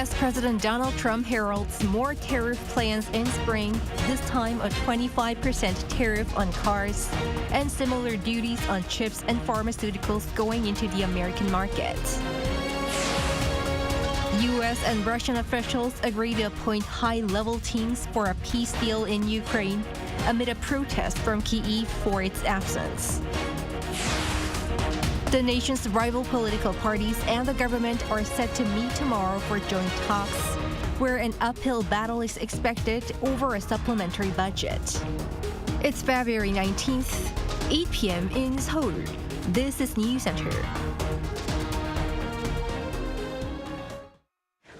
U.S. President Donald Trump heralds more tariff plans in spring, this time a 25% tariff on cars and similar duties on chips and pharmaceuticals going into the American market. U.S. and Russian officials agree to appoint high-level teams for a peace deal in Ukraine amid a protest from Kyiv for its absence. The nation's rival political parties and the government are set to meet tomorrow for joint talks, where an uphill battle is expected over a supplementary budget. It's February 19th, 8 p.m. in Seoul. This is Newscenter.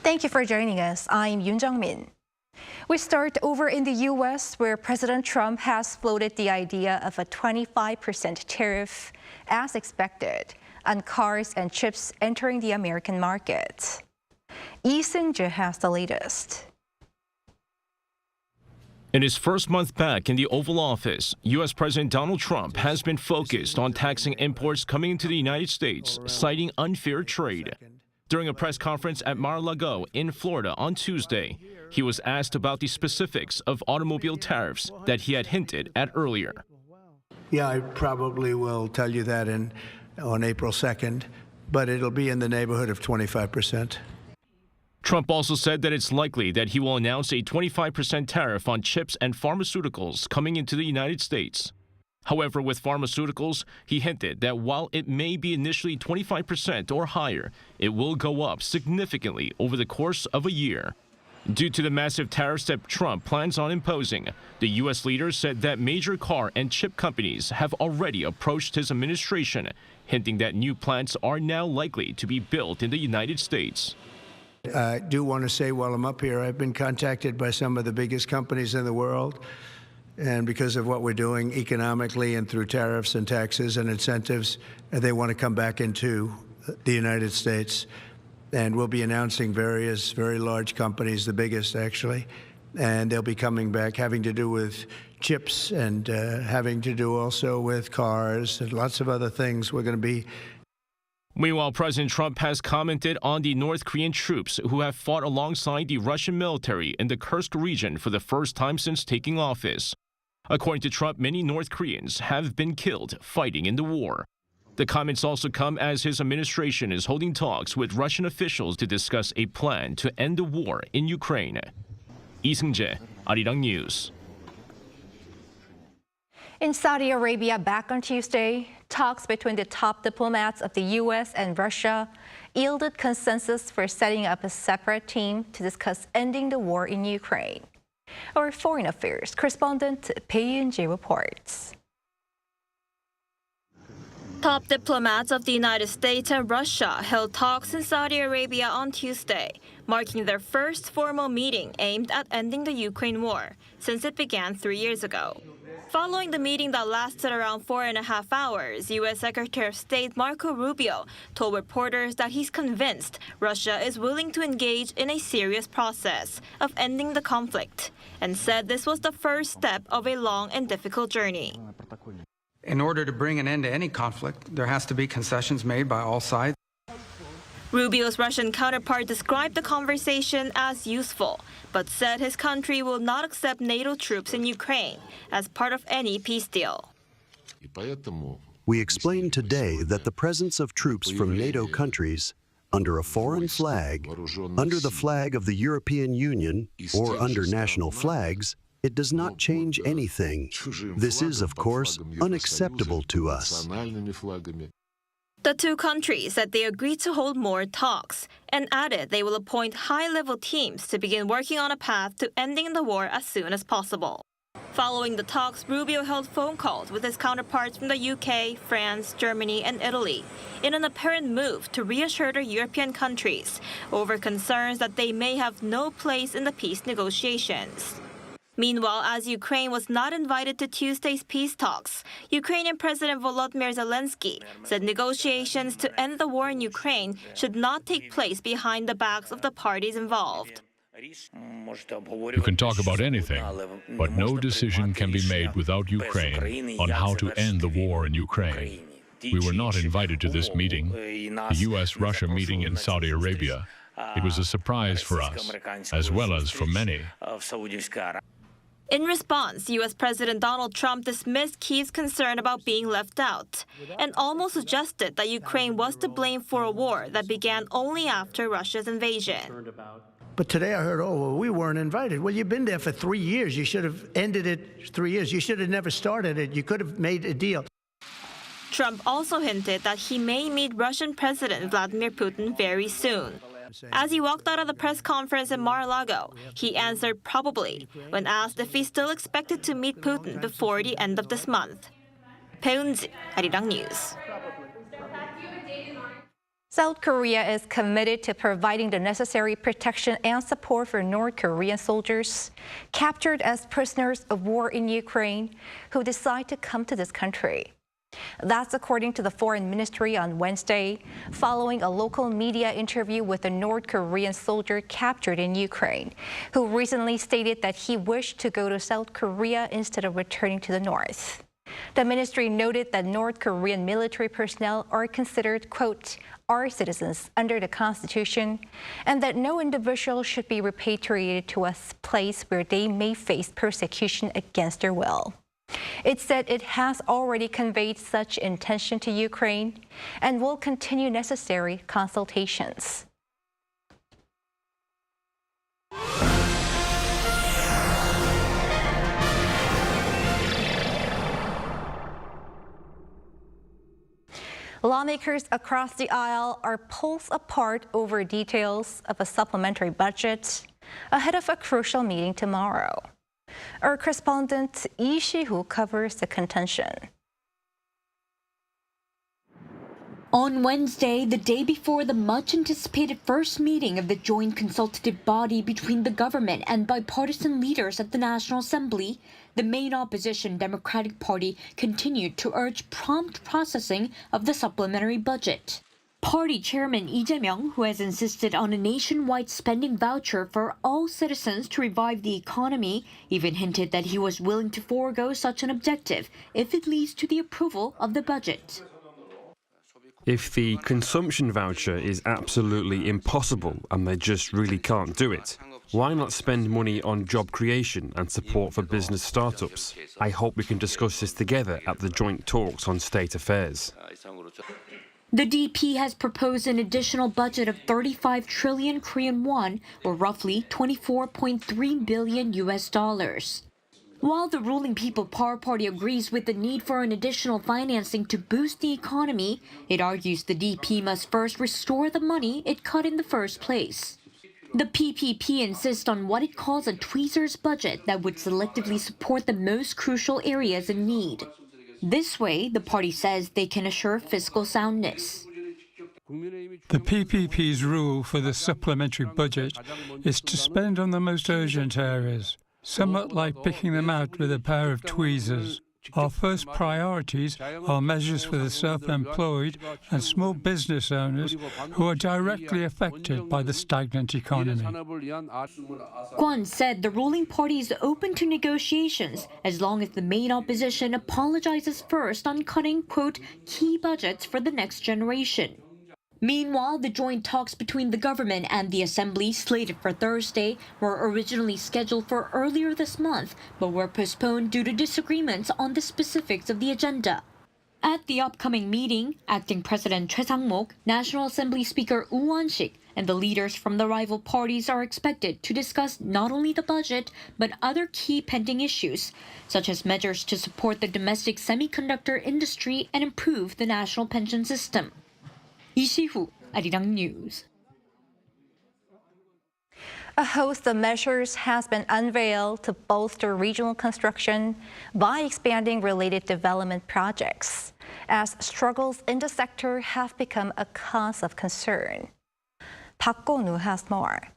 Thank you for joining us. I'm Yoon Jung-min. We start over in the U.S., where President Trump has floated the idea of a 25% tariff, as expected, on cars and chips entering the American market. Lee Seung-jae has the latest. In his first month back in the Oval Office, U.S. President Donald Trump has been focused on taxing imports coming into the United States, citing unfair trade. During a press conference at Mar-a-Lago in Florida on Tuesday, he was asked about the specifics of automobile tariffs that he had hinted at earlier. Yeah, I probably will tell you that on April 2nd, but it'll be in the neighborhood of 25%. Trump also said that it's likely that he will announce a 25% tariff on chips and pharmaceuticals coming into the United States. However, with pharmaceuticals, he hinted that while it may be initially 25% or higher, it will go up significantly over the course of a year. Due to the massive tariffs that Trump plans on imposing, the U.S. leader said that major car and chip companies have already approached his administration, hinting that new plants are now likely to be built in the United States. I do want to say while I'm up here, I've been contacted by some of the biggest companies in the world. And because of what we're doing economically and through tariffs and taxes and incentives, they want to come back into the United States. And we'll be announcing various very large companies, the biggest actually, and they'll be coming back having to do with chips and having to do also with cars and lots of other things we're going to be. Meanwhile, President Trump has commented on the North Korean troops who have fought alongside the Russian military in the Kursk region for the first time since taking office. According to Trump, many North Koreans have been killed fighting in the war. The comments also come as his administration is holding talks with Russian officials to discuss a plan to end the war in Ukraine. Lee Seung-jae, Arirang News. In Saudi Arabia back on Tuesday, talks between the top diplomats of the U.S. and Russia yielded consensus for setting up a separate team to discuss ending the war in Ukraine. Our Foreign Affairs correspondent Bae Yoon-jae reports. Top diplomats of the United States and Russia held talks in Saudi Arabia on Tuesday, marking their first formal meeting aimed at ending the Ukraine war since it began 3 years ago. Following the meeting that lasted around 4.5 hours, U.S. Secretary of State Marco Rubio told reporters that he's convinced Russia is willing to engage in a serious process of ending the conflict, and said this was the first step of a long and difficult journey. In order to bring an end to any conflict, there has to be concessions made by all sides. Rubio's Russian counterpart described the conversation as useful, but said his country will not accept NATO troops in Ukraine as part of any peace deal. We explained today that the presence of troops from NATO countries under a foreign flag, under the flag of the European Union, or under national flags, it does not change anything. This is, of course, unacceptable to us. The two countries said they agreed to hold more talks and added they will appoint high-level teams to begin working on a path to ending the war as soon as possible. Following the talks, Rubio held phone calls with his counterparts from the UK, France, Germany, and Italy in an apparent move to reassure the European countries over concerns that they may have no place in the peace negotiations. Meanwhile, as Ukraine was not invited to Tuesday's peace talks, Ukrainian President Volodymyr Zelensky said negotiations to end the war in Ukraine should not take place behind the backs of the parties involved. You can talk about anything, but no decision can be made without Ukraine on how to end the war in Ukraine. We were not invited to this meeting, the U.S.-Russia meeting in Saudi Arabia, It was a surprise for us, as well as for many. In response, U.S. President Donald Trump dismissed Kyiv's concern about being left out and almost suggested that Ukraine was to blame for a war that began only after Russia's invasion. But today I heard, oh, well, we weren't invited. Well, you've been there for 3 years. You should have ended it 3 years. You should have never started it. You could have made a deal. Trump also hinted that he may meet Russian President Vladimir Putin very soon. As he walked out of the press conference in Mar-a-Lago, he answered probably when asked if he still expected to meet Putin before the end of this month. 배은지, Arirang News. South Korea is committed to providing the necessary protection and support for North Korean soldiers captured as prisoners of war in Ukraine who decide to come to this country. That's according to the Foreign Ministry on Wednesday, following a local media interview with a North Korean soldier captured in Ukraine, who recently stated that he wished to go to South Korea instead of returning to the North. The ministry noted that North Korean military personnel are considered, quote, our citizens under the Constitution, and that no individual should be repatriated to a place where they may face persecution against their will. It said it has already conveyed such intention to Ukraine and will continue necessary consultations. Lawmakers across the aisle are pulls apart over details of a supplementary budget ahead of a crucial meeting tomorrow. Our correspondent Lee Si-hoo covers the contention. On Wednesday, the day before the much-anticipated first meeting of the joint consultative body between the government and bipartisan leaders at the National Assembly, the main opposition Democratic Party continued to urge prompt processing of the supplementary budget. Party Chairman Lee Jae-myung, who has insisted on a nationwide spending voucher for all citizens to revive the economy, even hinted that he was willing to forego such an objective if it leads to the approval of the budget. If the consumption voucher is absolutely impossible and they just really can't do it, why not spend money on job creation and support for business startups? I hope we can discuss this together at the joint talks on state affairs. The DP has proposed an additional budget of 35 trillion Korean won, or roughly $24.3 billion US. While the ruling People Power Party agrees with the need for an additional financing to boost the economy, it argues the DP must first restore the money it cut in the first place. The PPP insists on what it calls a tweezers budget that would selectively support the most crucial areas in need. This way, the party says they can assure fiscal soundness. The PPP's rule for the supplementary budget is to spend on the most urgent areas, somewhat like picking them out with a pair of tweezers. Our first priorities are measures for the self-employed and small business owners who are directly affected by the stagnant economy. Kwon said the ruling party is open to negotiations as long as the main opposition apologizes first on cutting, quote, key budgets for the next generation. Meanwhile, the joint talks between the government and the assembly, slated for Thursday, were originally scheduled for earlier this month, but were postponed due to disagreements on the specifics of the agenda. At the upcoming meeting, Acting President Choi Sang-mok, National Assembly Speaker Woo Won-sik, and the leaders from the rival parties are expected to discuss not only the budget, but other key pending issues, such as measures to support the domestic semiconductor industry and improve the national pension system. Lee Si-hoo, Arirang News. A host of measures has been unveiled to bolster regional construction by expanding related development projects, as struggles in the sector have become a cause of concern. Park Go-nu has more.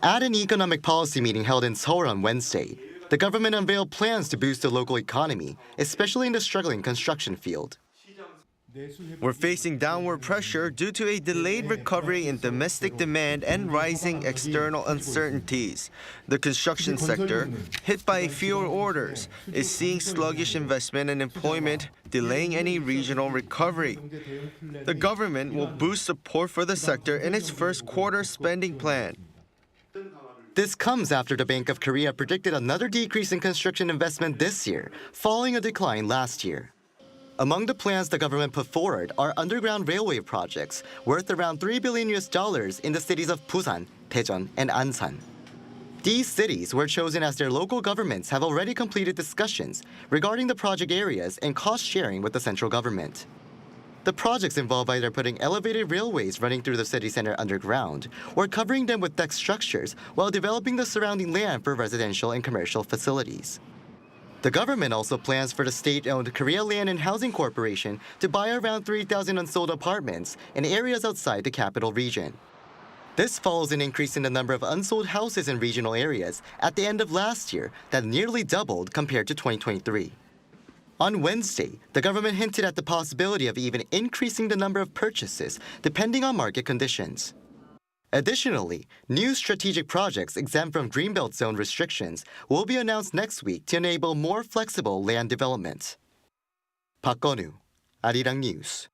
At an economic policy meeting held in Seoul on Wednesday, the government unveiled plans to boost the local economy, especially in the struggling construction field. We're facing downward pressure due to a delayed recovery in domestic demand and rising external uncertainties. The construction sector, hit by fewer orders, is seeing sluggish investment and employment, delaying any regional recovery. The government will boost support for the sector in its first quarter spending plan. This comes after the Bank of Korea predicted another decrease in construction investment this year, following a decline last year. Among the plans the government put forward are underground railway projects worth around $3 billion in the cities of Busan, Daejeon, and Ansan. These cities were chosen as their local governments have already completed discussions regarding the project areas and cost sharing with the central government. The projects involve either putting elevated railways running through the city center underground or covering them with deck structures while developing the surrounding land for residential and commercial facilities. The government also plans for the state-owned Korea Land and Housing Corporation to buy around 3,000 unsold apartments in areas outside the capital region. This follows an increase in the number of unsold houses in regional areas at the end of last year that nearly doubled compared to 2023. On Wednesday, the government hinted at the possibility of even increasing the number of purchases depending on market conditions. Additionally, new strategic projects exempt from Greenbelt Zone restrictions will be announced next week to enable more flexible land development. Park Gun-woo, Arirang News.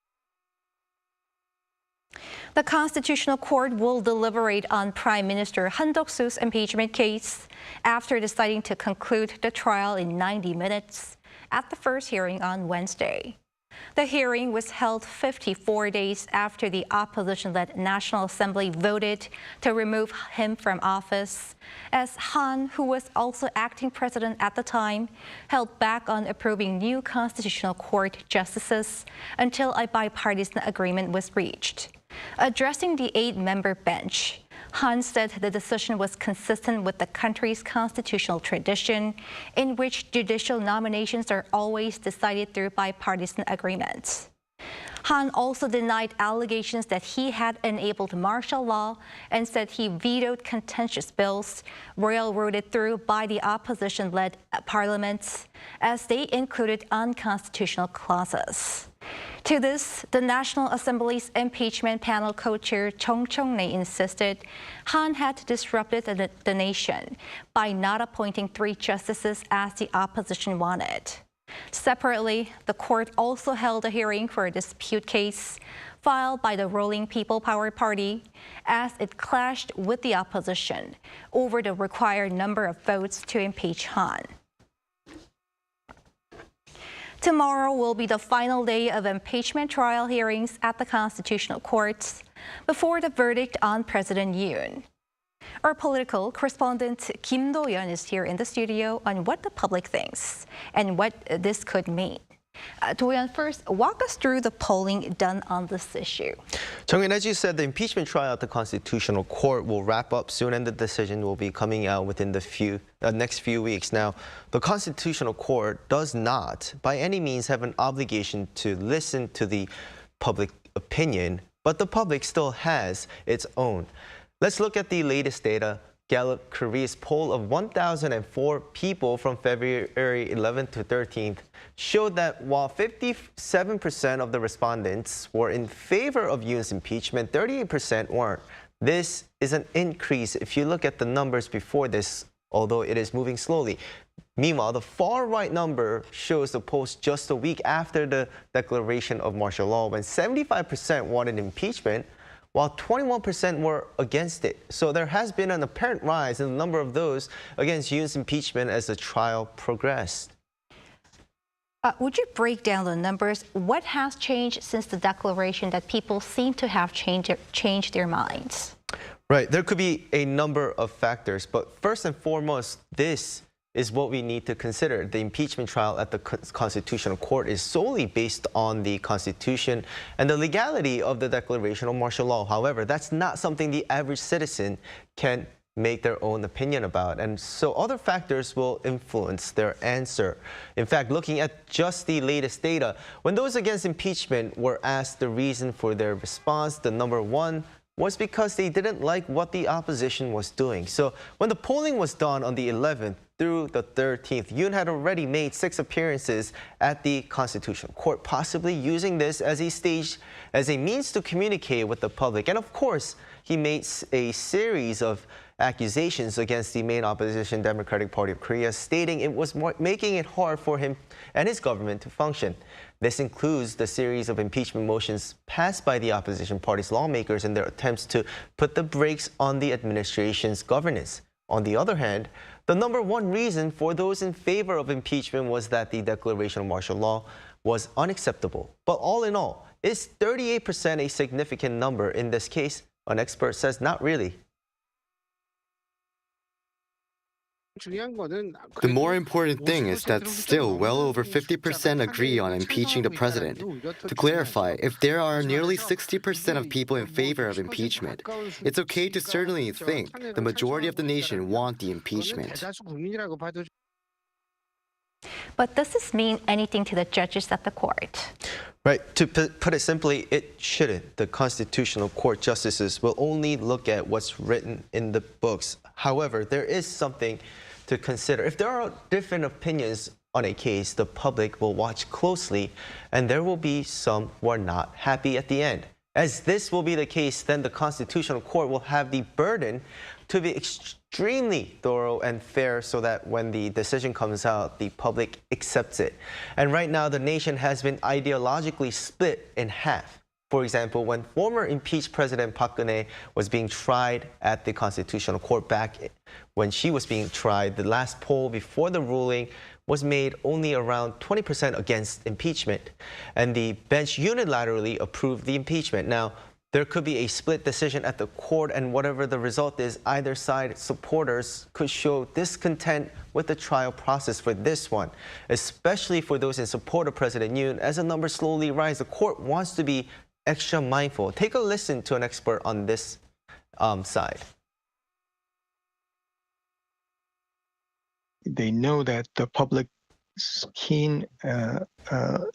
The Constitutional Court will deliberate on Prime Minister Han Duck-soo's impeachment case after deciding to conclude the trial in 90 minutes at the first hearing on Wednesday. The hearing was held 54 days after the opposition-led National Assembly voted to remove him from office, as Han, who was also acting president at the time, held back on approving new Constitutional Court justices until a bipartisan agreement was reached. Addressing the 8-member bench, Han said the decision was consistent with the country's constitutional tradition, in which judicial nominations are always decided through bipartisan agreements. Han also denied allegations that he had enabled martial law and said he vetoed contentious bills railroaded through by the opposition-led parliaments, as they included unconstitutional clauses. To this, the National Assembly's impeachment panel co-chair Chung Chung-rae insisted Han had disrupted the nation by not appointing 3 justices as the opposition wanted. Separately, the court also held a hearing for a dispute case filed by the ruling People Power Party as it clashed with the opposition over the required number of votes to impeach Han. Tomorrow will be the final day of impeachment trial hearings at the Constitutional Court before the verdict on President Yoon. Our political correspondent Kim Do-yeon is here in the studio on what the public thinks and what this could mean. Do-yeon, first, walk us through the polling done on this issue. Jung-in, as you said, the impeachment trial at the Constitutional Court will wrap up soon, and the decision will be coming out within the next few weeks. Now, the Constitutional Court does not, by any means, have an obligation to listen to the public opinion, but the public still has its own. Let's look at the latest data. Gallup Korea's poll of 1,004 people from February 11th to 13th showed that while 57% of the respondents were in favor of Yoon's impeachment, 38% weren't. This is an increase if you look at the numbers before this, although it is moving slowly. Meanwhile, the far-right number shows the polls just a week after the declaration of martial law, when 75% wanted impeachment, while 21% were against it. So there has been an apparent rise in the number of those against Yoon's impeachment as the trial progressed. Would you break down the numbers? What has changed since the declaration that people seem to have changed their minds? Right, there could be a number of factors, but first and foremost, this is what we need to consider. The impeachment trial at the Constitutional Court is solely based on the Constitution and the legality of the declaration of martial law. However, that's not something the average citizen can make their own opinion about. And so other factors will influence their answer. In fact, looking at just the latest data, when those against impeachment were asked the reason for their response, the number one was because they didn't like what the opposition was doing. So when the polling was done on the 11th, through the 13th. Yoon had already made 6 appearances at the Constitutional Court, possibly using this as a means to communicate with the public. And of course, he made a series of accusations against the main opposition Democratic Party of Korea, stating it was making it hard for him and his government to function. This includes the series of impeachment motions passed by the opposition party's lawmakers in their attempts to put the brakes on the administration's governance. On the other hand, the number one reason for those in favor of impeachment was that the declaration of martial law was unacceptable. But all in all, is 38% a significant number in this case? An expert says not really. The more important thing is that still well over 50% agree on impeaching the president. To clarify, if there are nearly 60% of people in favor of impeachment, it's okay to certainly think the majority of the nation want the impeachment. But does this mean anything to the judges at the court? Right. To put it simply, it shouldn't. The Constitutional Court justices will only look at what's written in the books. However, there is something to consider. If there are different opinions on a case, the public will watch closely, and there will be some who are not happy at the end. As this will be the case, then the Constitutional Court will have the burden to be extremely thorough and fair so that when the decision comes out, the public accepts it. And right now, the nation has been ideologically split in half. For example, when former impeached President Park Geun-hye was being tried at the Constitutional Court back when she was being tried, the last poll before the ruling was made only around 20% against impeachment, and the bench unilaterally approved the impeachment. Now, there could be a split decision at the court, and whatever the result is, either side supporters could show discontent with the trial process for this one, especially for those in support of President Yoon. As the numbers slowly rise, the court wants to be extra mindful. Take a listen to an expert on this side. They know that the public's keen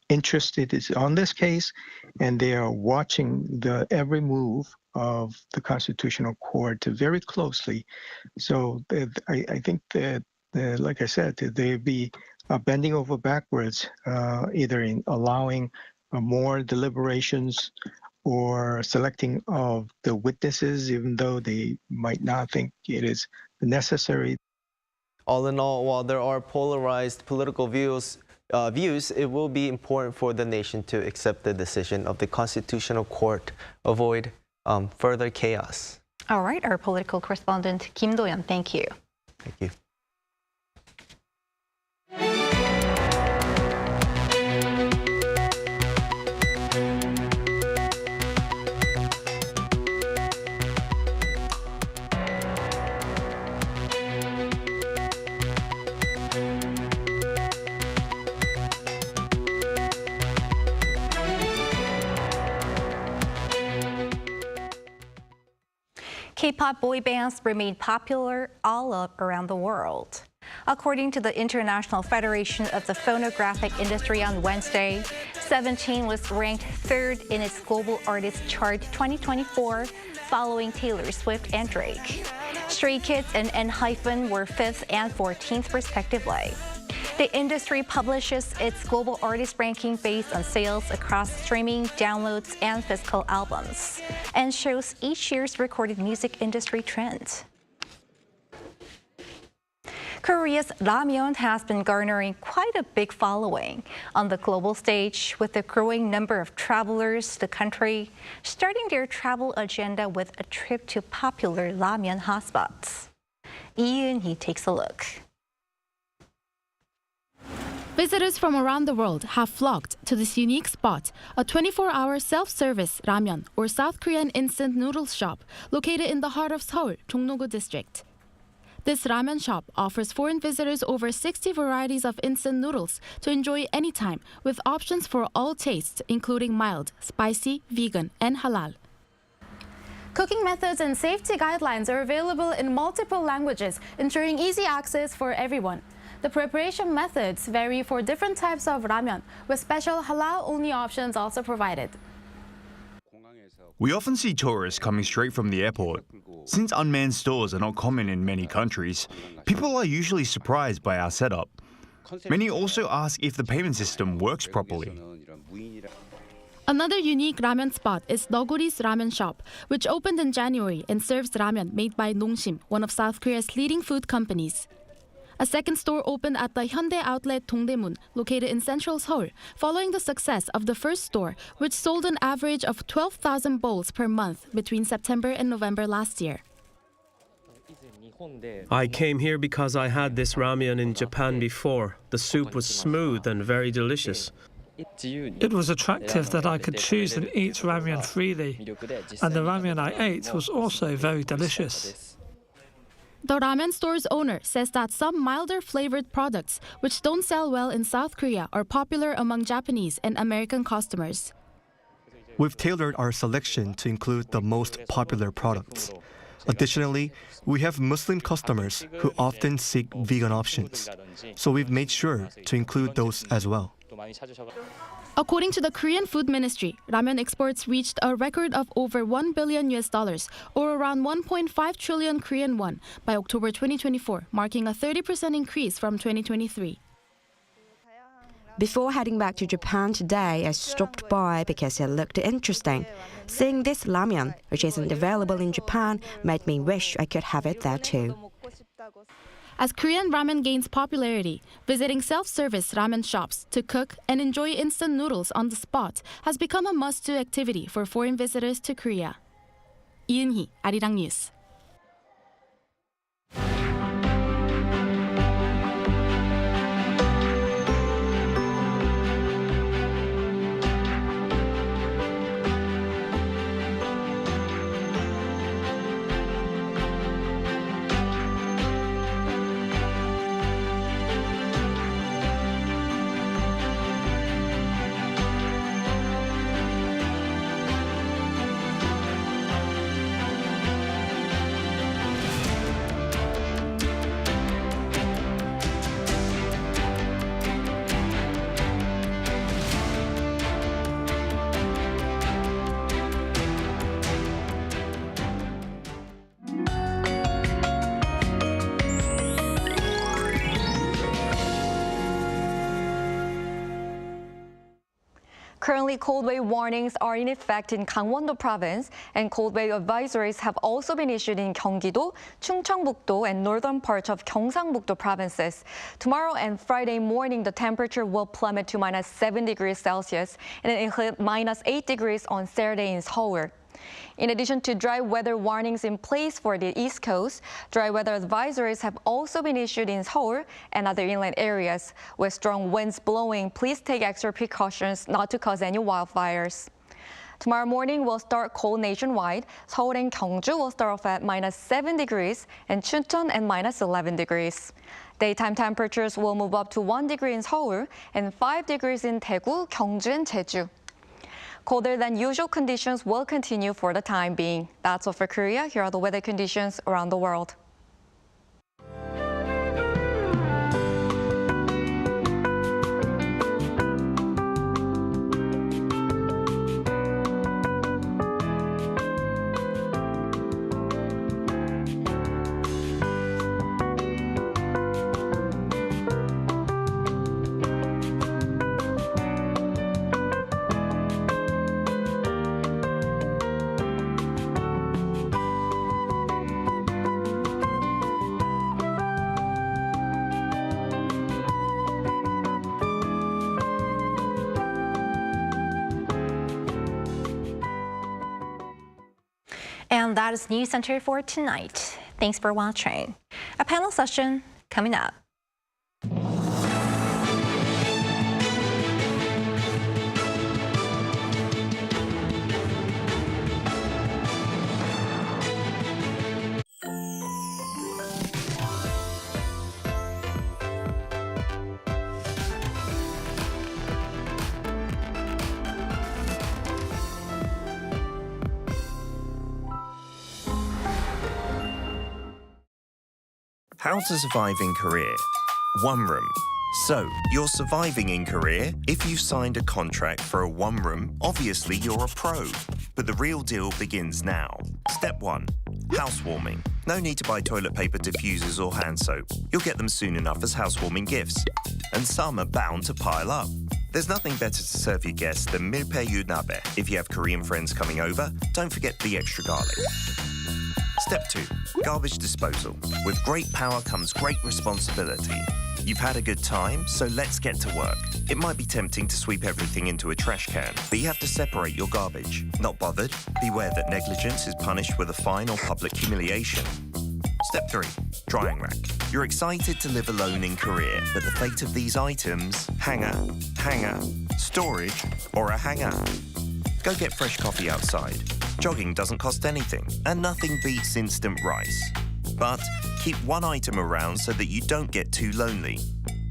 interest is on this case, and they are watching the every move of the Constitutional Court very closely. So I think that, like I said, they'd be bending over backwards, either in allowing more deliberations or selecting of the witnesses, even though they might not think it is necessary. All in all, while there are polarized political views, it will be important for the nation to accept the decision of the Constitutional Court, avoid further chaos. All right, our political correspondent Kim Do-yeon, thank you. Thank you. K-pop boy bands remain popular all around the world. According to the International Federation of the Phonographic Industry on Wednesday, 17 was ranked 3rd in its Global Artist Chart 2024, following Taylor Swift and Drake. Stray Kids and ENHYPEN were 5th and 14th respectively. The industry publishes its global artist ranking based on sales across streaming, downloads, and physical albums, and shows each year's recorded music industry trends. Korea's ramyeon has been garnering quite a big following on the global stage, with a growing number of travelers to the country starting their travel agenda with a trip to popular ramyeon hotspots. Lee Eun-hee takes a look. Visitors from around the world have flocked to this unique spot, a 24-hour self-service ramyeon or South Korean instant noodles shop located in the heart of Seoul, Jongno-gu district. This ramen shop offers foreign visitors over 60 varieties of instant noodles to enjoy anytime, with options for all tastes, including mild, spicy, vegan, and halal. Cooking methods and safety guidelines are available in multiple languages, ensuring easy access for everyone. The preparation methods vary for different types of ramyeon, with special halal-only options also provided. We often see tourists coming straight from the airport. Since unmanned stores are not common in many countries, people are usually surprised by our setup. Many also ask if the payment system works properly. Another unique ramen spot is Noguri's Ramen Shop, which opened in January and serves ramen made by Nongshim, one of South Korea's leading food companies. A second store opened at the Hyundai outlet Dongdaemun, located in central Seoul, following the success of the first store, which sold an average of 12,000 bowls per month between September and November last year. I came here because I had this ramyeon in Japan before. The soup was smooth and very delicious. It was attractive that I could choose and eat ramyeon freely, and the ramyeon I ate was also very delicious. The ramen store's owner says that some milder flavored products, which don't sell well in South Korea, are popular among Japanese and American customers. We've tailored our selection to include the most popular products. Additionally, we have Muslim customers who often seek vegan options, so we've made sure to include those as well. According to the Korean Food Ministry, ramen exports reached a record of over $1 billion, or around 1.5 trillion Korean won, by October 2024, marking a 30% increase from 2023. Before heading back to Japan today, I stopped by because it looked interesting. Seeing this ramyeon, which isn't available in Japan, made me wish I could have it there too. As Korean ramen gains popularity, visiting self-service ramen shops to cook and enjoy instant noodles on the spot has become a must-do activity for foreign visitors to Korea. 이은희, Arirang News. Currently, cold wave warnings are in effect in Gangwon-do province, and cold wave advisories have also been issued in Gyeonggi-do, Chungcheongbuk-do, and northern parts of Gyeongsang-buk-do provinces. Tomorrow and Friday morning, the temperature will plummet to -7 degrees Celsius, and it hit -8 degrees on Saturday in Seoul. In addition to dry weather warnings in place for the East Coast, dry weather advisories have also been issued in Seoul and other inland areas. With strong winds blowing, please take extra precautions not to cause any wildfires. Tomorrow morning will start cold nationwide. Seoul and Gyeongju will start off at -7 degrees and Chuncheon at -11 degrees. Daytime temperatures will move up to 1 degree in Seoul and 5 degrees in Daegu, Gyeongju, and Jeju. Colder than usual conditions will continue for the time being. That's all for Korea. Here are the weather conditions around the world. And that is Newscenter for tonight. Thanks for watching. A panel session coming up. How to survive in Korea. One room, So, you're surviving in Korea. If you've signed a contract for a one-room, obviously you're a pro. But the real deal begins now. Step 1. Housewarming. No need to buy toilet paper, diffusers or hand soap. You'll get them soon enough as housewarming gifts. And some are bound to pile up. There's nothing better to serve your guests than milpaeyu nabe. If you have Korean friends coming over, don't forget the extra garlic. Step 2. Garbage disposal. With great power comes great responsibility. You've had a good time, so let's get to work. It might be tempting to sweep everything into a trash can, but you have to separate your garbage. Not bothered? Beware that negligence is punished with a fine or public humiliation. Step 3. Drying rack. You're excited to live alone in Korea, but the fate of these items, hanger, storage, or a hanger. Go get fresh coffee outside. Jogging doesn't cost anything, and nothing beats instant rice. But keep one item around so that you don't get too lonely.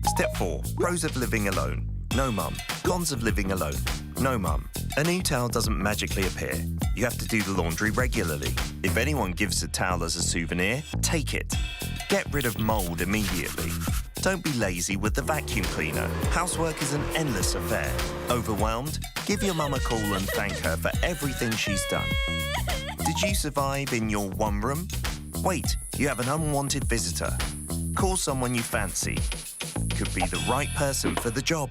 Step 4. Pros of living alone. No mum. Cons of living alone. No mum. A new towel doesn't magically appear. You have to do the laundry regularly. If anyone gives a towel as a souvenir, take it. Get rid of mold immediately. Don't be lazy with the vacuum cleaner. Housework is an endless affair. Overwhelmed? Give your mum a call and thank her for everything she's done. Did you survive in your one room? Wait, you have an unwanted visitor. Call someone you fancy. Could be the right person for the job.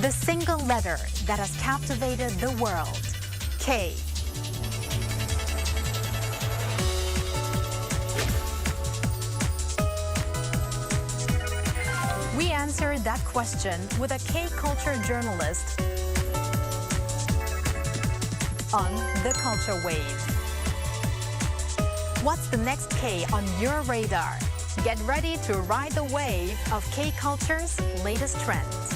The single letter that has captivated the world. K. We answered that question with a K-culture journalist on The Culture Wave. What's the next K on your radar? Get ready to ride the wave of K-culture's latest trends.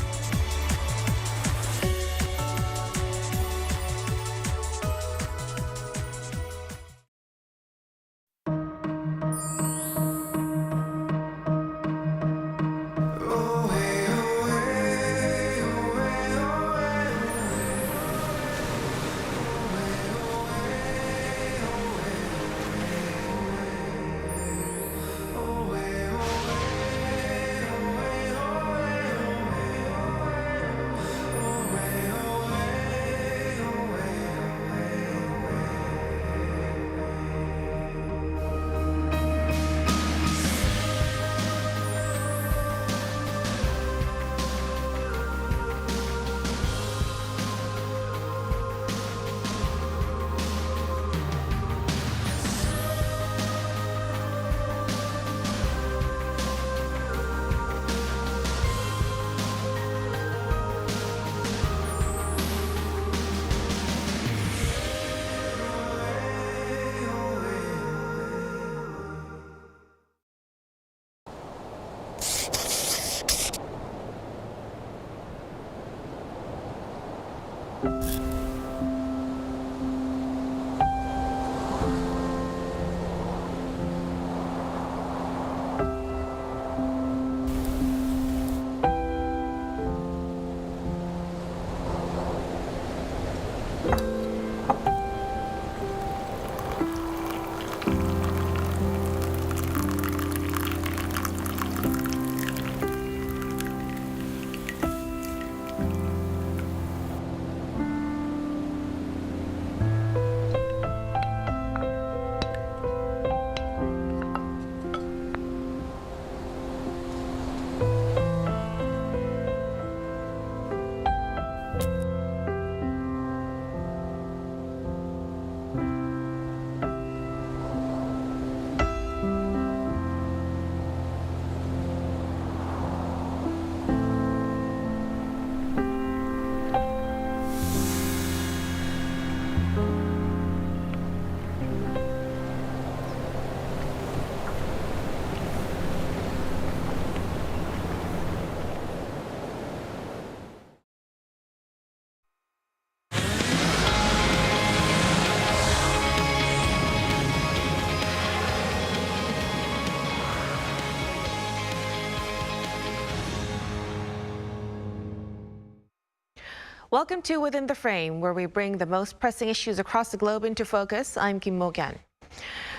Welcome to Within the Frame, where we bring the most pressing issues across the globe into focus. I'm Kim Mo-gyan.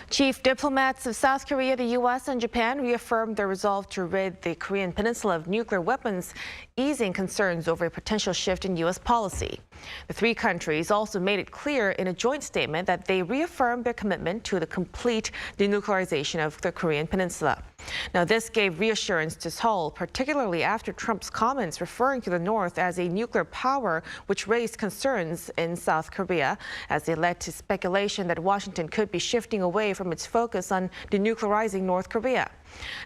Chief diplomats of South Korea, the U.S., and Japan reaffirmed their resolve to rid the Korean peninsula of nuclear weapons, easing concerns over a potential shift in U.S. policy. The three countries also made it clear in a joint statement that they reaffirmed their commitment to the complete denuclearization of the Korean peninsula. Now, this gave reassurance to Seoul, particularly after Trump's comments referring to the North as a nuclear power, which raised concerns in South Korea as they led to speculation that Washington could be shifting away from its focus on denuclearizing North Korea.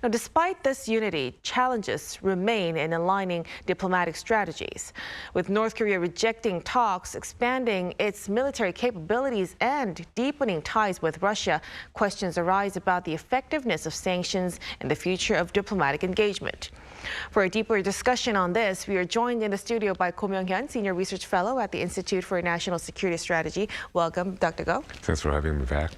Now, despite this unity, challenges remain in aligning diplomatic strategies. With North Korea rejecting talks, expanding its military capabilities, and deepening ties with Russia, questions arise about the effectiveness of sanctions and the future of diplomatic engagement. For a deeper discussion on this, we are joined in the studio by Ko Myung-hyun, Senior Research Fellow at the Institute for National Security Strategy. Welcome, Dr. Go. Thanks for having me back.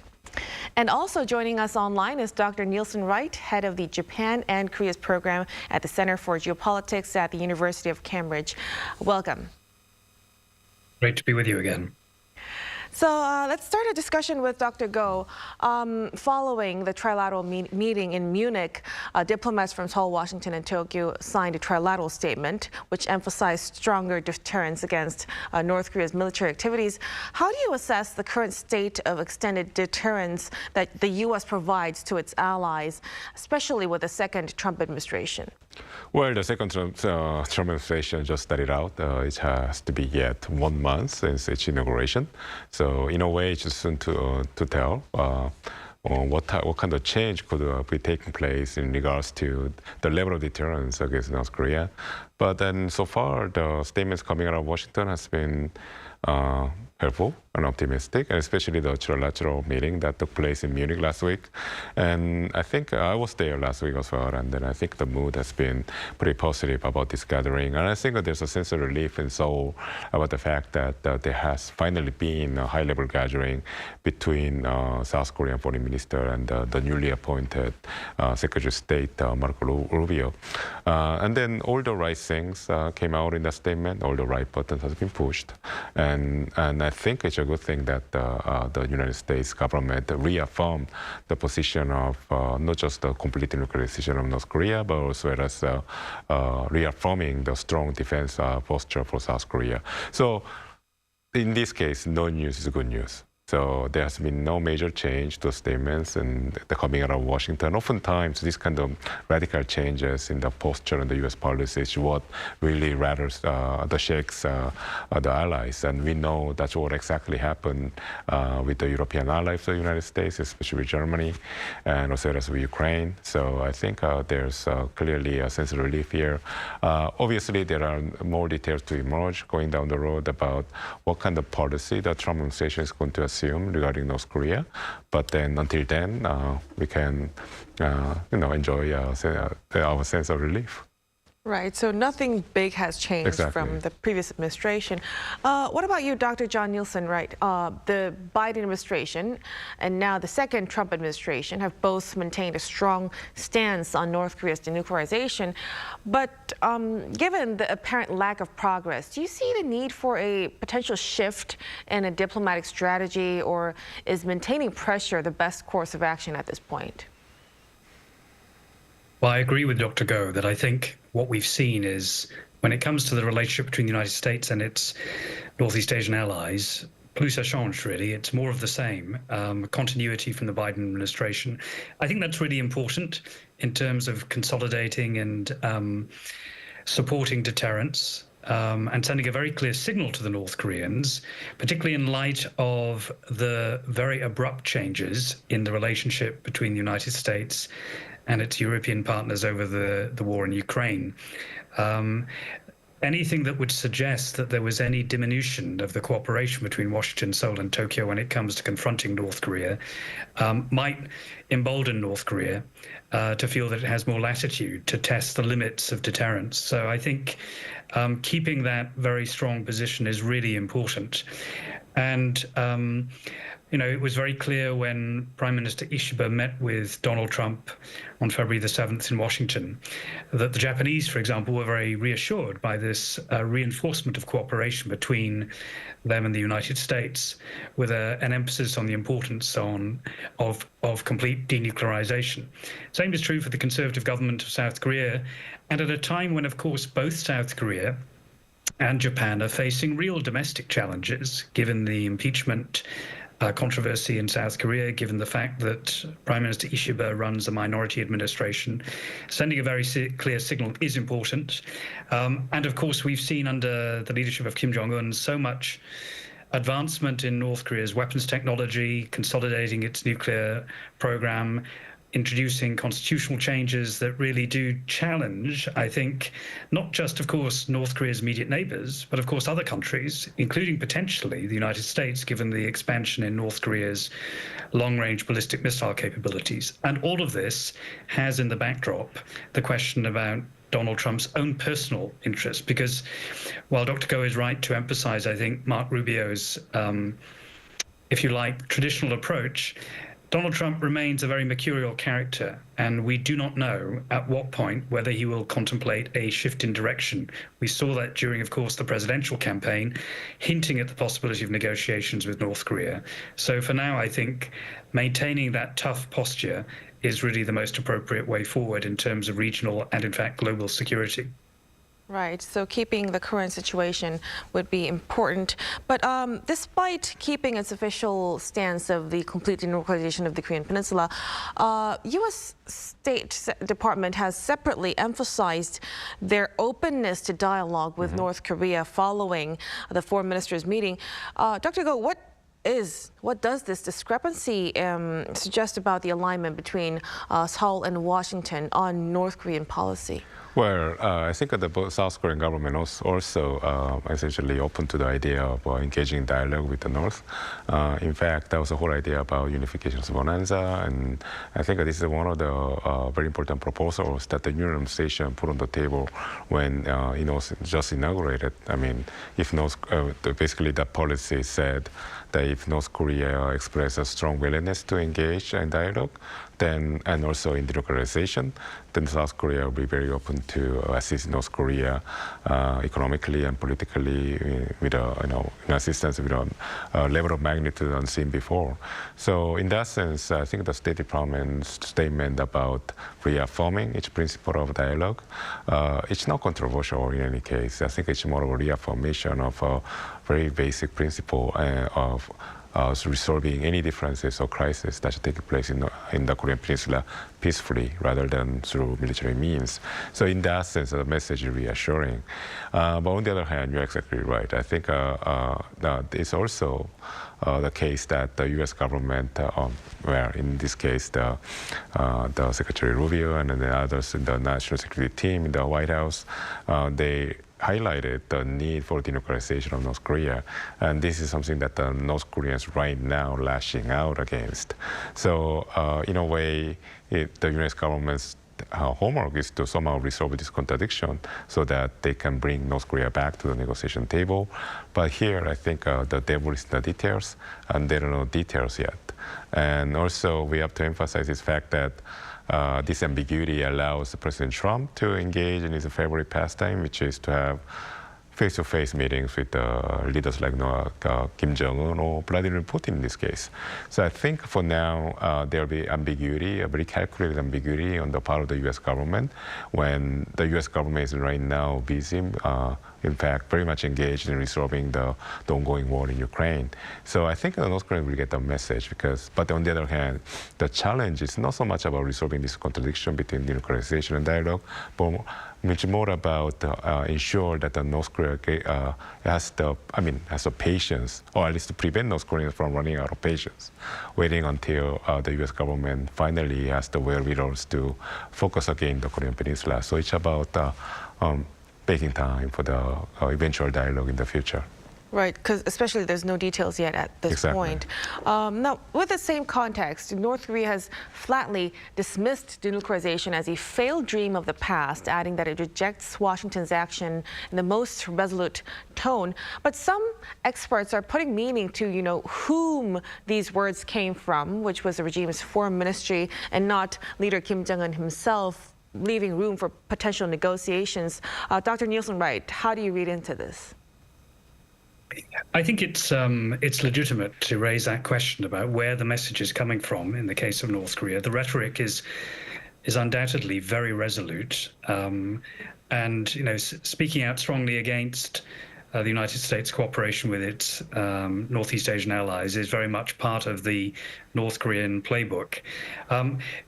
And also joining us online is Dr. Nielsen Wright, head of the Japan and Korea's program at the Center for Geopolitics at the University of Cambridge. Welcome. Great to be with you again. So let's start a discussion with Dr. Go. Following the trilateral meeting in Munich, diplomats from Seoul, Washington, and Tokyo signed a trilateral statement which emphasized stronger deterrence against North Korea's military activities. How do you assess the current state of extended deterrence that the U.S. provides to its allies, especially with the second Trump administration? Well, the second Trump administration just started out. It has to be yet 1 month since its inauguration. So in a way, it's just soon to tell what kind of change could be taking place in regards to the level of deterrence against North Korea. But then so far, the statements coming out of Washington has been helpful and optimistic, and especially the trilateral meeting that took place in Munich last week. And I think I was there last week as well, and then I think the mood has been pretty positive about this gathering. And I think that there's a sense of relief in Seoul about the fact that there has finally been a high-level gathering between South Korean Foreign Minister and the newly appointed Secretary of State, Marco Rubio. And then all the right things came out in that statement, all the right buttons have been pushed. And I think it's a good thing that the United States government reaffirmed the position of not just the complete denuclearization of North Korea, but also as reaffirming the strong defense posture for South Korea. So in this case, no news is good news. So there has been no major change to statements and the coming out of Washington. Oftentimes, these kind of radical changes in the posture and the U.S. policy is what really rattles the shakes the allies. And we know that's what exactly happened with the European allies of the United States, especially with Germany, and also as with Ukraine. So I think there's clearly a sense of relief here. Obviously, there are more details to emerge going down the road about what kind of policy the Trump administration is going to assume regarding North Korea, but then until then, we can, enjoy our sense of relief. Right. So nothing big has changed from the previous administration. What about you, Dr. John Nielsen? Right. The Biden administration and now the second Trump administration have both maintained a strong stance on North Korea's denuclearization. But given the apparent lack of progress, do you see the need for a potential shift in a diplomatic strategy, or is maintaining pressure the best course of action at this point? Well, I agree with Dr. Go that I think what we've seen is when it comes to the relationship between the United States and its Northeast Asian allies, plus ça change, really. It's more of the same, continuity from the Biden administration. I think that's really important in terms of consolidating and supporting deterrence. And sending a very clear signal to the North Koreans, particularly in light of the very abrupt changes in the relationship between the United States and its European partners over the war in Ukraine. Anything that would suggest that there was any diminution of the cooperation between Washington, Seoul, and Tokyo when it comes to confronting North Korea might embolden North Korea to feel that it has more latitude to test the limits of deterrence. So I think keeping that very strong position is really important. And It was very clear when Prime Minister Ishiba met with Donald Trump on February the 7th in Washington that the Japanese, for example, were very reassured by this reinforcement of cooperation between them and the United States, with an emphasis on the importance of complete denuclearization. Same is true for the conservative government of South Korea, and at a time when, of course, both South Korea and Japan are facing real domestic challenges, given the impeachment controversy in South Korea, given the fact that Prime Minister Ishiba runs a minority administration. Sending a very clear signal is important. And of course, we've seen under the leadership of Kim Jong-un so much advancement in North Korea's weapons technology, consolidating its nuclear program, introducing constitutional changes that really do challenge, I think, not just, of course, North Korea's immediate neighbors, but, of course, other countries, including potentially the United States, given the expansion in North Korea's long-range ballistic missile capabilities. And all of this has in the backdrop the question about Donald Trump's own personal interest, because while Dr. Go is right to emphasize, I think, Mark Rubio's, if you like, traditional approach, Donald Trump remains a very mercurial character, and we do not know at what point whether he will contemplate a shift in direction. We saw that during, of course, the presidential campaign, hinting at the possibility of negotiations with North Korea. So for now, I think maintaining that tough posture is really the most appropriate way forward in terms of regional and, in fact, global security. Right, so keeping the current situation would be important. But despite keeping its official stance of the complete denuclearization of the Korean Peninsula, U.S. State Department has separately emphasized their openness to dialogue with North Korea following the foreign ministers' meeting. Dr. Go, what does this discrepancy suggest about the alignment between Seoul and Washington on North Korean policy? Well, I think that the South Korean government also essentially open to the idea of engaging in dialogue with the North. In fact, that was the whole idea about unification of bonanza, and I think this is one of the very important proposals that the Yoon administration put on the table when just inaugurated. I mean, if basically that policy said that if North Korea expresses a strong willingness to engage in dialogue, then and also in denuclearization, then South Korea will be very open to assist North Korea economically and politically with assistance with a level of magnitude unseen before. So in that sense, I think the State Department's statement about reaffirming its principle of dialogue, it's not controversial in any case. I think it's more of a reaffirmation of a very basic principle of resolving any differences or crises that should take place in the Korean Peninsula peacefully rather than through military means. So in that sense, the message is reassuring. But on the other hand, you're exactly right. I think that it's also the case that the U.S. government, where in this case the Secretary Rubio and the others in the National Security Team in the White House, they highlighted the need for denuclearization of North Korea. And this is something that the North Koreans right now lashing out against. So in a way, the U.S. government's homework is to somehow resolve this contradiction so that they can bring North Korea back to the negotiation table. But here, I think the devil is in the details, and there are no details yet. And also, we have to emphasize this fact that this ambiguity allows President Trump to engage in his favorite pastime, which is to have face-to-face meetings with leaders like Kim Jong-un or Vladimir Putin in this case. So I think for now, there will be ambiguity, a very calculated ambiguity on the part of the U.S. government when the U.S. government is right now busy, in fact, very much engaged in resolving the ongoing war in Ukraine. So I think the North Koreans will get the message but on the other hand, the challenge is not so much about resolving this contradiction between denuclearization and dialogue, but much more about ensure that the North Korea has the patience, or at least to prevent North Koreans from running out of patience, waiting until the U.S. government finally has the wherewithal to focus again the Korean Peninsula. So it's about taking time for the eventual dialogue in the future. Right, because especially there's no details yet at this point. Now, with the same context, North Korea has flatly dismissed denuclearization as a failed dream of the past, adding that it rejects Washington's action in the most resolute tone. But some experts are putting meaning to, whom these words came from, which was the regime's foreign ministry and not leader Kim Jong-un himself, leaving room for potential negotiations. Dr. Nielsen-Wright, how do you read into this? I think it's legitimate to raise that question about where the message is coming from in the case of North Korea. The rhetoric is undoubtedly very resolute, and speaking out strongly against the United States cooperation with its Northeast Asian allies is very much part of the North Korean playbook.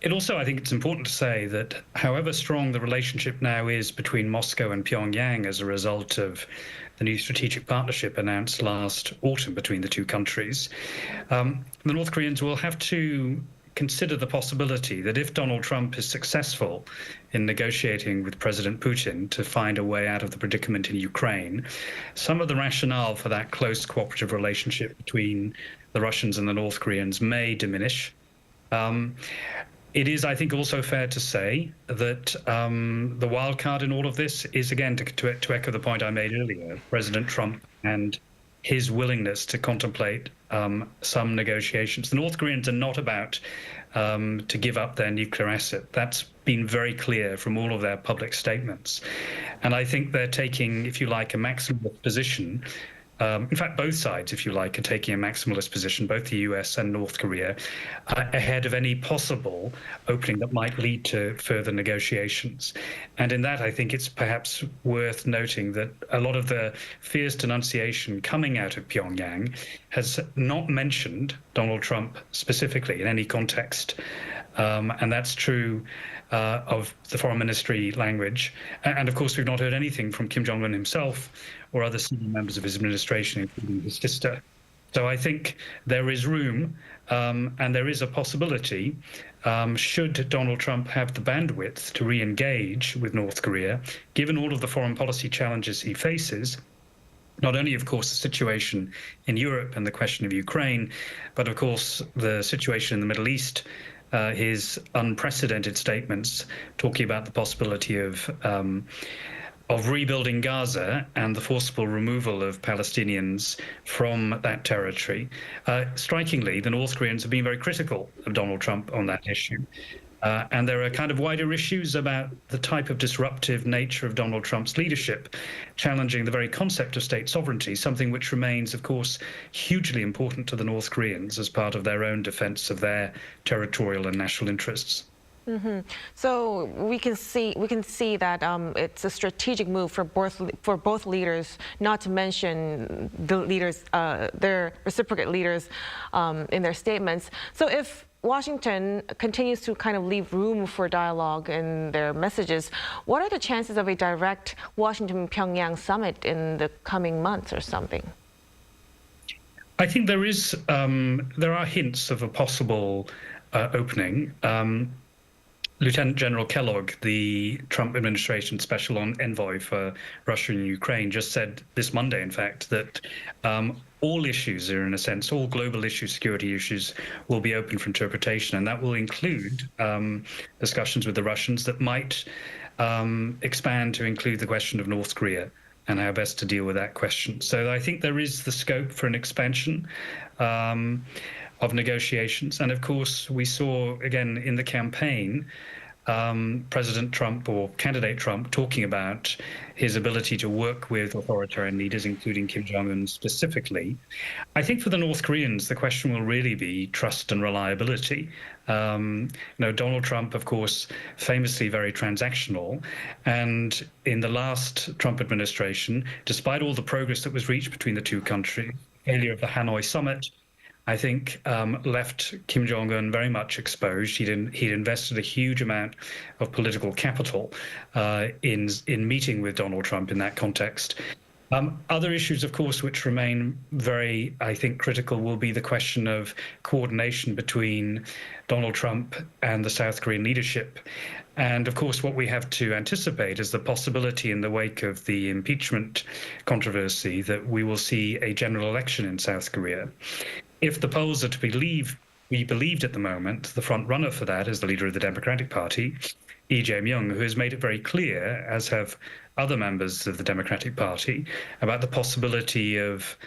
It also, I think it's important to say that however strong the relationship now is between Moscow and Pyongyang as a result of the new strategic partnership announced last autumn between the two countries, the North Koreans will have to consider the possibility that if Donald Trump is successful in negotiating with President Putin to find a way out of the predicament in Ukraine, some of the rationale for that close cooperative relationship between the Russians and the North Koreans may diminish. It is, I think, also fair to say that the wild card in all of this is, again, to echo the point I made earlier, President Trump and his willingness to contemplate some negotiations. The North Koreans are not about to give up their nuclear asset. That's been very clear from all of their public statements. And I think they're taking, if you like, a maximalist position. In fact, both sides, if you like, are taking a maximalist position, both the US and North Korea, ahead of any possible opening that might lead to further negotiations. And in that, I think it's perhaps worth noting that a lot of the fierce denunciation coming out of Pyongyang has not mentioned Donald Trump specifically in any context. And that's true of the foreign ministry language. And of course, we've not heard anything from Kim Jong-un himself or other senior members of his administration, including his sister. So I think there is room and there is a possibility, should Donald Trump have the bandwidth to re-engage with North Korea, given all of the foreign policy challenges he faces, not only, of course, the situation in Europe and the question of Ukraine, but of course, the situation in the Middle East, his unprecedented statements talking about the possibility of rebuilding Gaza and the forcible removal of Palestinians from that territory. Strikingly, the North Koreans have been very critical of Donald Trump on that issue. And there are kind of wider issues about the type of disruptive nature of Donald Trump's leadership, challenging the very concept of state sovereignty, something which remains, of course, hugely important to the North Koreans as part of their own defense of their territorial and national interests. Mm-hmm. So we can see that it's a strategic move for both leaders, not to mention the leaders, their reciprocate leaders, in their statements. So if Washington continues to kind of leave room for dialogue in their messages, what are the chances of a direct Washington-Pyongyang summit in the coming months or something? I think there are hints of a possible opening. Lieutenant General Kellogg, the Trump administration special envoy for Russia and Ukraine, just said this Monday, in fact, that all issues are, in a sense, all global issues, security issues, will be open for interpretation. And that will include discussions with the Russians that might expand to include the question of North Korea and how best to deal with that question. So I think there is the scope for an expansion of negotiations. And of course, we saw, again, in the campaign, President Trump or candidate Trump talking about his ability to work with authoritarian leaders, including Kim Jong-un specifically. I think for the North Koreans, the question will really be trust and reliability. Donald Trump, of course, famously very transactional. And in the last Trump administration, despite all the progress that was reached between the two countries, failure of the Hanoi summit, I think left Kim Jong-un very much exposed. He'd invested a huge amount of political capital in meeting with Donald Trump in that context. Other issues, of course, which remain very, I think, critical will be the question of coordination between Donald Trump and the South Korean leadership. And of course, what we have to anticipate is the possibility in the wake of the impeachment controversy that we will see a general election in South Korea. If the polls are to be believed at the moment, the front runner for that is the leader of the Democratic Party, Lee Jae-myung, who has made it very clear, as have other members of the Democratic Party, about the possibility of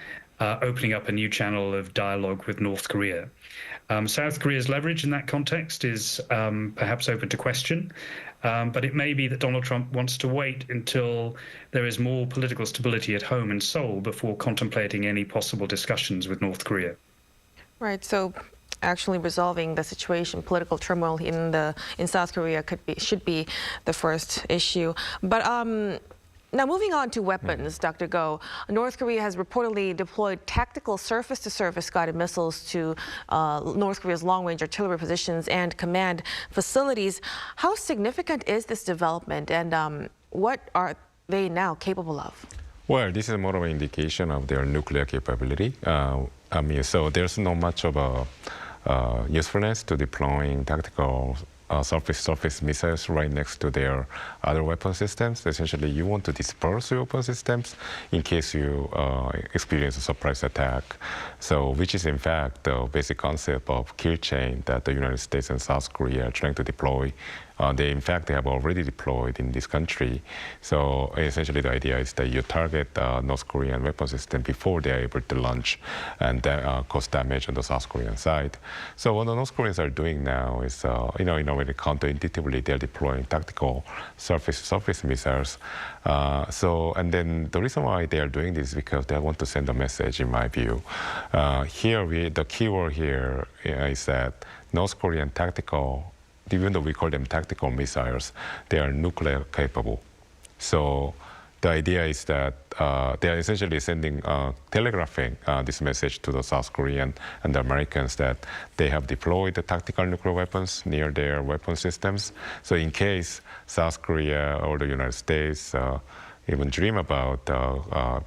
opening up a new channel of dialogue with North Korea. South Korea's leverage in that context is perhaps open to question, but it may be that Donald Trump wants to wait until there is more political stability at home in Seoul before contemplating any possible discussions with North Korea. Right. So actually resolving the situation, political turmoil in South Korea should be the first issue. But now moving on to weapons, Dr. Go, North Korea has reportedly deployed tactical surface-to-surface guided missiles to North Korea's long-range artillery positions and command facilities. How significant is this development, and what are they now capable of? Well, this is more of an indication of their nuclear capability. So there's not much of a usefulness to deploying tactical surface missiles right next to their other weapon systems. Essentially, you want to disperse your weapon systems in case you experience a surprise attack. So, which is in fact the basic concept of kill chain that the United States and South Korea are trying to deploy. They have already deployed in this country. So essentially the idea is that you target North Korean weapon system before they are able to launch and cause damage on the South Korean side. So what the North Koreans are doing now is, in a way counterintuitively, they're deploying tactical surface missiles. And then the reason why they are doing this is because they want to send a message, in my view. The key word here is that North Korean tactical, even though we call them tactical missiles, they are nuclear capable. So the idea is that they are essentially telegraphing this message to the South Korean and the Americans that they have deployed the tactical nuclear weapons near their weapon systems. So in case South Korea or the United States even dream about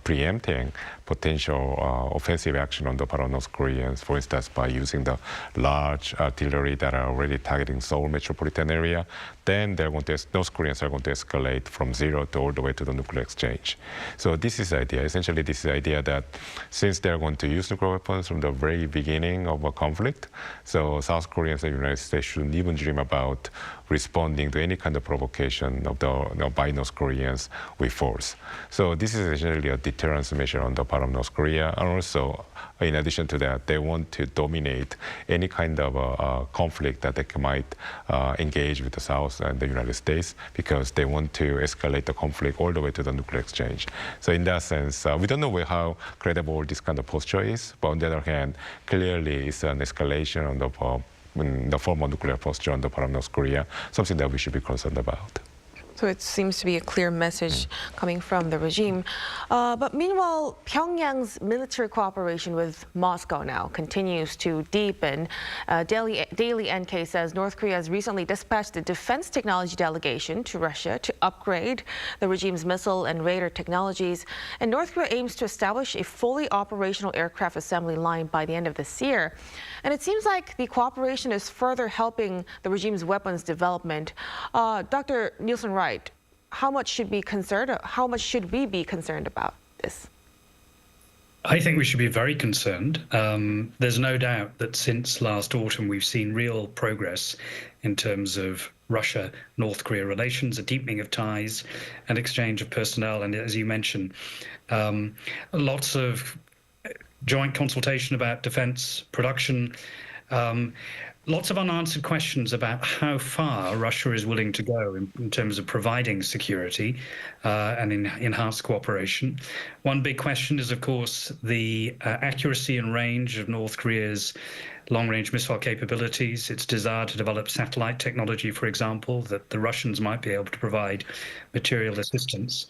preempting potential offensive action on the part of North Koreans, for instance, by using the large artillery that are already targeting Seoul metropolitan area, then North Koreans are going to escalate from zero to all the way to the nuclear exchange. So this is the idea. Essentially, this is the idea that since they're going to use nuclear weapons from the very beginning of a conflict, so South Koreans and the United States shouldn't even dream about responding to any kind of provocation by North Koreans with force. So this is essentially a deterrence measure on the part of North Korea, and also, in addition to that, they want to dominate any kind of conflict that they might engage with the South and the United States, because they want to escalate the conflict all the way to the nuclear exchange. So in that sense, we don't know how credible this kind of posture is, but on the other hand, clearly it's an escalation on the former nuclear posture on the part of North Korea, something that we should be concerned about. So it seems to be a clear message coming from the regime. But meanwhile, Pyongyang's military cooperation with Moscow now continues to deepen. Daily NK says North Korea has recently dispatched a defense technology delegation to Russia to upgrade the regime's missile and radar technologies. And North Korea aims to establish a fully operational aircraft assembly line by the end of this year. And it seems like the cooperation is further helping the regime's weapons development. Dr. Nielsen-Wright, how much should we be concerned about this? I think we should be very concerned. There's no doubt that since last autumn, we've seen real progress in terms of Russia-North Korea relations, a deepening of ties, an exchange of personnel, and as you mentioned, lots of joint consultation about defense production, lots of unanswered questions about how far Russia is willing to go in terms of providing security and enhanced cooperation. One big question is, of course, the accuracy and range of North Korea's long-range missile capabilities, its desire to develop satellite technology, for example, that the Russians might be able to provide material assistance.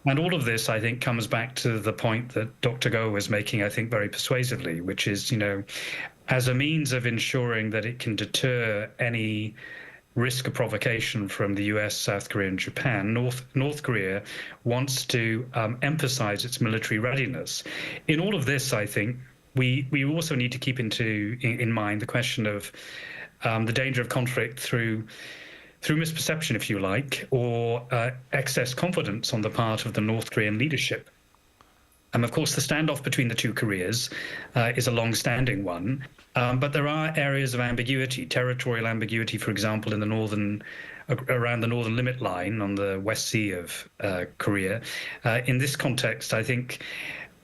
And all of this, I think, comes back to the point that Dr. Go was making, I think, very persuasively, which is, as a means of ensuring that it can deter any risk of provocation from the US, South Korea, and Japan, North Korea wants to emphasize its military readiness. In all of this, I think, we also need to keep in mind the question of the danger of conflict through misperception, if you like, or excess confidence on the part of the North Korean leadership. Of course, the standoff between the two Koreas is a long-standing one, but there are areas of ambiguity, territorial ambiguity, for example, in around the northern limit line on the West Sea of Korea. In this context, I think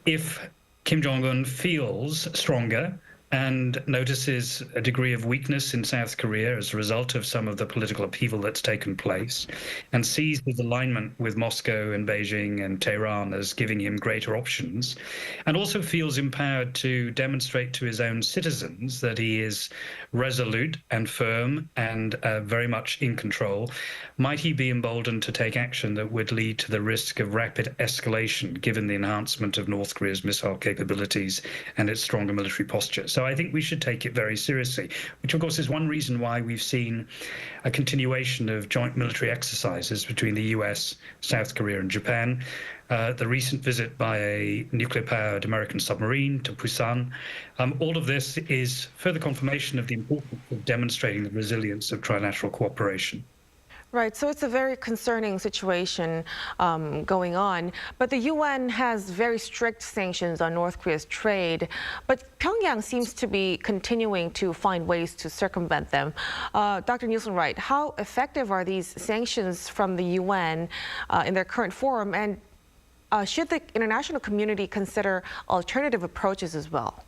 if Kim Jong-un feels stronger and notices a degree of weakness in South Korea as a result of some of the political upheaval that's taken place, and sees his alignment with Moscow and Beijing and Tehran as giving him greater options, and also feels empowered to demonstrate to his own citizens that he is resolute and firm and very much in control, might he be emboldened to take action that would lead to the risk of rapid escalation, given the enhancement of North Korea's missile capabilities and its stronger military posture. So I think we should take it very seriously, which of course is one reason why we've seen a continuation of joint military exercises between the US, South Korea, and Japan. The recent visit by a nuclear-powered American submarine to Busan. All of this is further confirmation of the importance of demonstrating the resilience of trilateral cooperation. Right, so it's a very concerning situation going on. But the UN has very strict sanctions on North Korea's trade. But Pyongyang seems to be continuing to find ways to circumvent them. Dr. Nielsen-Wright, how effective are these sanctions from the UN in their current form? And should the international community consider alternative approaches as well?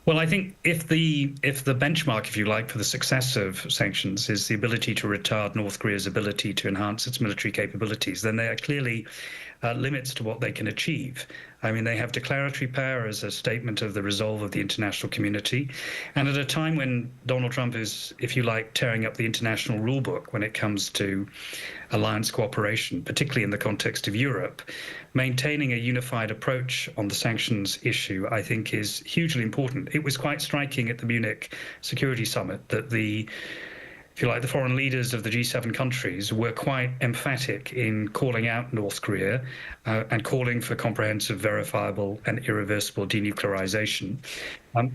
Well, I think if the benchmark, if you like, for the success of sanctions is the ability to retard North Korea's ability to enhance its military capabilities, then there are clearly limits to what they can achieve. I mean, they have declaratory power as a statement of the resolve of the international community. And at a time when Donald Trump is, if you like, tearing up the international rule book when it comes to alliance cooperation, particularly in the context of Europe, maintaining a unified approach on the sanctions issue, I think, is hugely important. It was quite striking at the Munich Security Summit that if you like, the foreign leaders of the G7 countries were quite emphatic in calling out North Korea and calling for comprehensive, verifiable, and irreversible denuclearization.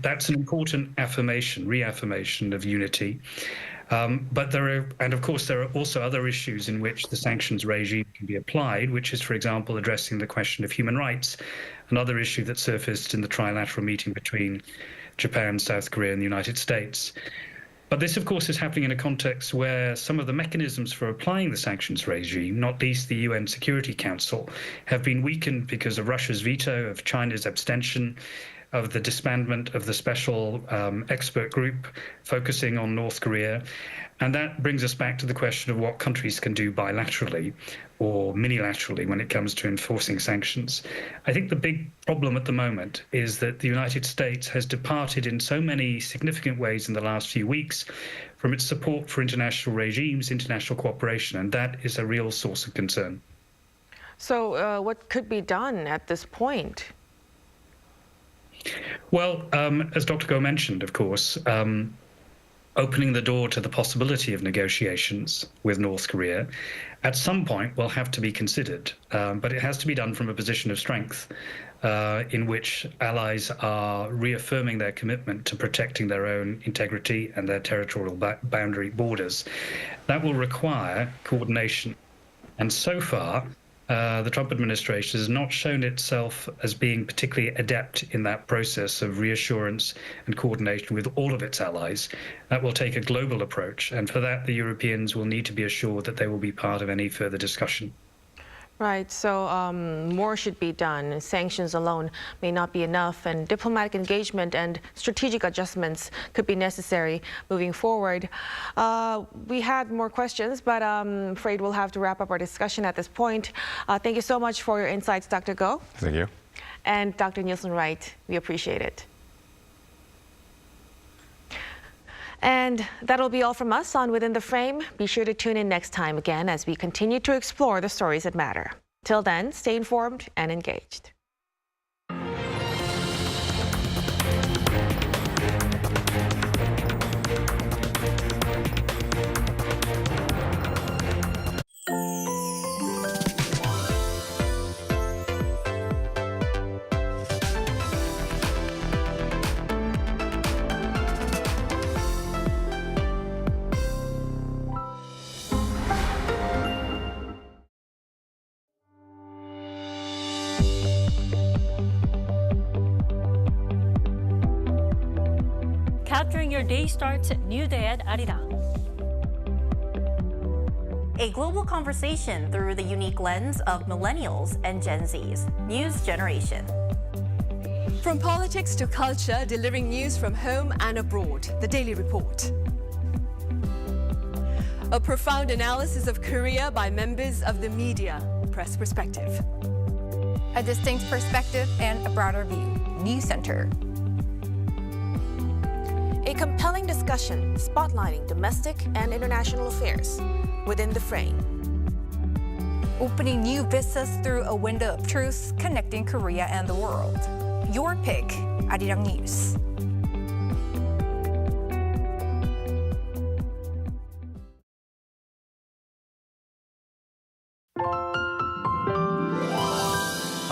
That's an important reaffirmation of unity. But of course, there are also other issues in which the sanctions regime can be applied, which is, for example, addressing the question of human rights, another issue that surfaced in the trilateral meeting between Japan, South Korea, and the United States. But this, of course, is happening in a context where some of the mechanisms for applying the sanctions regime, not least the UN Security Council, have been weakened because of Russia's veto, of China's abstention, of the disbandment of the special expert group focusing on North Korea. And that brings us back to the question of what countries can do bilaterally or minilaterally when it comes to enforcing sanctions. I think the big problem at the moment is that the United States has departed in so many significant ways in the last few weeks from its support for international regimes, international cooperation, and that is a real source of concern. So what could be done at this point? Well, as Dr. Go mentioned, of course, opening the door to the possibility of negotiations with North Korea at some point will have to be considered, but it has to be done from a position of strength in which allies are reaffirming their commitment to protecting their own integrity and their territorial boundary borders. That will require coordination. And so far, the Trump administration has not shown itself as being particularly adept in that process of reassurance and coordination with all of its allies. That will take a global approach, and for that, the Europeans will need to be assured that they will be part of any further discussion. Right, so more should be done. Sanctions alone may not be enough, and diplomatic engagement and strategic adjustments could be necessary moving forward. We had more questions, but I'm afraid we'll have to wrap up our discussion at this point. Thank you so much for your insights, Dr. Go. Thank you. And Dr. Nielsen-Wright, we appreciate it. And that'll be all from us on Within the Frame. Be sure to tune in next time again as we continue to explore the stories that matter. Till then, stay informed and engaged. your day starts, new day at Arirang. A global conversation through the unique lens of millennials and Gen Zs. News Generation. From politics to culture, delivering news from home and abroad. The Daily Report. A profound analysis of Korea by members of the media. Press Perspective. A distinct perspective and a broader view. Newscenter. A compelling discussion spotlighting domestic and international affairs within the frame. Opening new vistas through a window of truth, connecting Korea and the world. Your pick, Arirang News.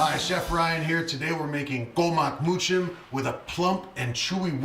Hi, Chef Ryan here. Today we're making gomak muchim with a plump and chewy